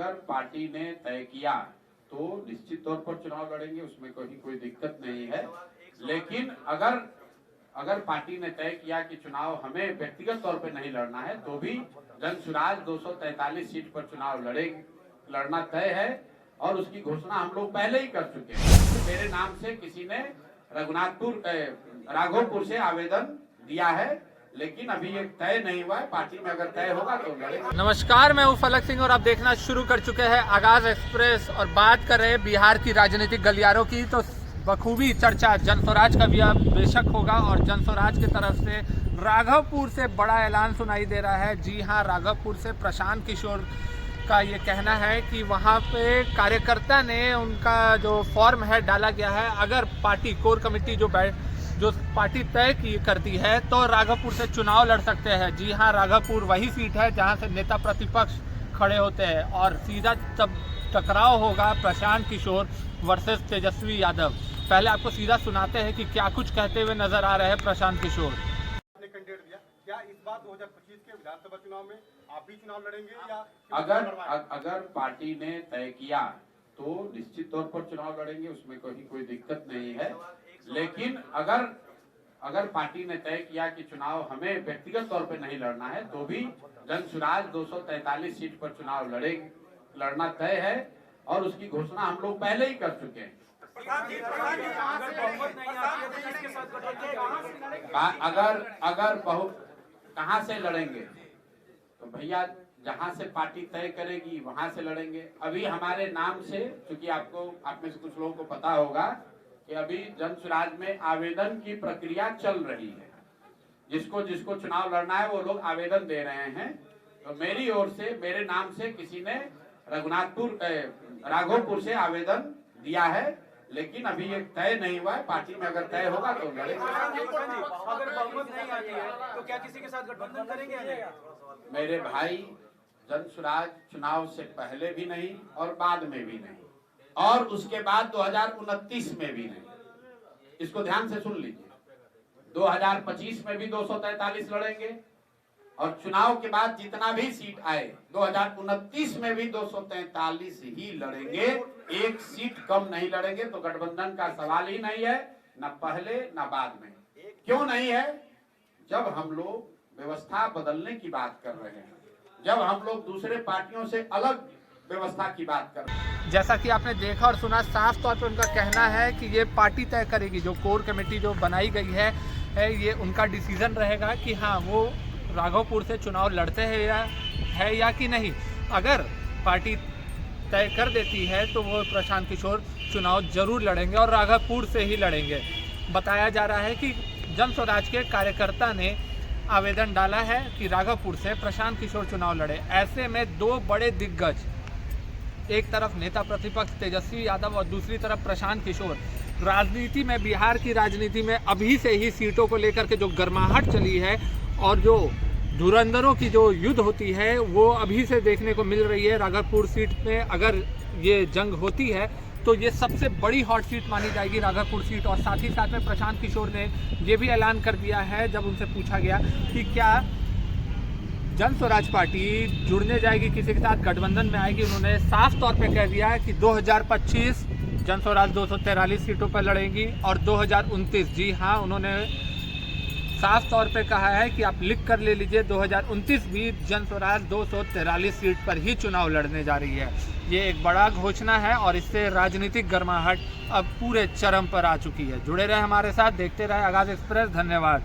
अगर पार्टी ने तय किया तो निश्चित तौर पर चुनाव लड़ेंगे, उसमें कोई दिक्कत नहीं है। लेकिन अगर पार्टी ने तय किया कि चुनाव हमें व्यक्तिगत तौर पर नहीं लड़ना है तो भी जन सुराज 243 सीट पर चुनाव लड़ना तय है और उसकी घोषणा हम लोग पहले ही कर चुके हैं। मेरे नाम से किसी ने राघोपुर से आवेदन दिया है, लेकिन अभी ये तय नहीं हुआ है। पार्टी में अगर तय होगा तो लड़ेगा। नमस्कार, मैं हूं फलक सिंह और आप देखना शुरू कर चुके हैं आगाज एक्सप्रेस और बात कर रहे हैं बिहार की राजनीतिक गलियारों की। तो बखूबी चर्चा जनस्वराज का भी अब बेशक होगा और जनस्वराज की तरफ से राघवपुर से बड़ा ऐलान सुनाई दे रहा है। जी हां, राघवपुर से प्रशांत किशोर का ये कहना है कि वहां पे कार्यकर्ता ने उनका जो फॉर्म है डाला गया है। अगर पार्टी कोर कमेटी जो पार्टी तय करती है तो राघवपुर से चुनाव लड़ सकते हैं। जी हाँ, राघवपुर वही सीट है जहां से नेता प्रतिपक्ष खड़े होते हैं और सीधा तब टकराव होगा प्रशांत किशोर वर्सेस तेजस्वी यादव। पहले आपको सीधा सुनाते हैं कि क्या कुछ कहते हुए नजर आ रहे हैं प्रशांत किशोर। कैंडिडेट दिया, क्या इस बार 2025 के विधानसभा चुनाव में आप भी चुनाव लड़ेंगे या अगर पार्टी ने तय किया तो निश्चित तौर पर चुनाव लड़ेंगे, उसमें कोई दिक्कत नहीं है। लेकिन अगर पार्टी ने तय किया कि चुनाव हमें व्यक्तिगत तौर पर नहीं लड़ना है तो भी जन सुराज 243 सीट पर चुनाव लड़ना तय है और उसकी घोषणा हम लोग पहले ही कर चुके हैं। अगर बहुत कहां से लड़ेंगे तो भैया जहां से पार्टी तय करेगी वहां से लड़ेंगे। अभी हमारे नाम से, क्योंकि आप में से कुछ लोगों को पता होगा कि अभी जन सुराज में आवेदन की प्रक्रिया चल रही है। जिसको चुनाव लड़ना है वो लोग आवेदन दे रहे हैं। तो मेरी ओर से, मेरे नाम से किसी ने राघोपुर से आवेदन दिया है, लेकिन अभी ये तय नहीं हुआ है। पार्टी में अगर तय होगा तो लड़ेगा। अगर बहुमत नहीं आती है तो क्या किसी के साथ गठबंधन करेंगे या नहीं? मेरे भाई, जन सुराज चुनाव से पहले भी नहीं और बाद में भी नहीं और उसके बाद 2029 में भी नहीं। इसको ध्यान से सुन लीजिए। 2025 में भी 243 लड़ेंगे और चुनाव के बाद जितना भी सीट आए 2029 में भी 243 ही लड़ेंगे। एक सीट कम नहीं लड़ेंगे। तो गठबंधन का सवाल ही नहीं है, न पहले न बाद में। क्यों नहीं है? जब हम लोग व्यवस्था बदलने की बात कर रहे हैं, जब हम लोग दूसरे पार्टियों से अलग व्यवस्था की बात कर रहे हैं। जैसा कि आपने देखा और सुना, साफ तौर पर उनका कहना है कि ये पार्टी तय करेगी। जो कोर कमेटी जो बनाई गई है ये उनका डिसीजन रहेगा कि हाँ वो राघवपुर से चुनाव लड़ते हैं या कि नहीं। अगर पार्टी तय कर देती है तो वो प्रशांत किशोर चुनाव जरूर लड़ेंगे और राघवपुर से ही लड़ेंगे। बताया जा रहा है कि जन स्वराज के कार्यकर्ता ने आवेदन डाला है कि राघवपुर से प्रशांत किशोर चुनाव लड़े। ऐसे में दो बड़े दिग्गज, एक तरफ नेता प्रतिपक्ष तेजस्वी यादव और दूसरी तरफ प्रशांत किशोर, राजनीति में, बिहार की राजनीति में अभी से ही सीटों को लेकर के जो गर्माहट चली है और जो धुरंधरों की जो युद्ध होती है वो अभी से देखने को मिल रही है। राघवपुर सीट में अगर ये जंग होती है तो ये सबसे बड़ी हॉट सीट मानी जाएगी, राघवपुर सीट। और साथ ही साथ में प्रशांत किशोर ने ये भी ऐलान कर दिया है, जब उनसे पूछा गया कि क्या जन स्वराज पार्टी जुड़ने जाएगी, किसी के साथ गठबंधन में आएगी, उन्होंने साफ तौर पे कह दिया है कि 2025 जन स्वराज 243 सीटों पर लड़ेंगी और 2029, जी हाँ, उन्होंने साफ तौर पे कहा है कि आप लिख कर ले लीजिए, 2029 भी जन स्वराज 243 सीट पर ही चुनाव लड़ने जा रही है। ये एक बड़ा घोषणा है और इससे राजनीतिक गर्माहट अब पूरे चरम पर आ चुकी है। जुड़े रहे हमारे साथ, देखते रहे आगाज एक्सप्रेस। धन्यवाद।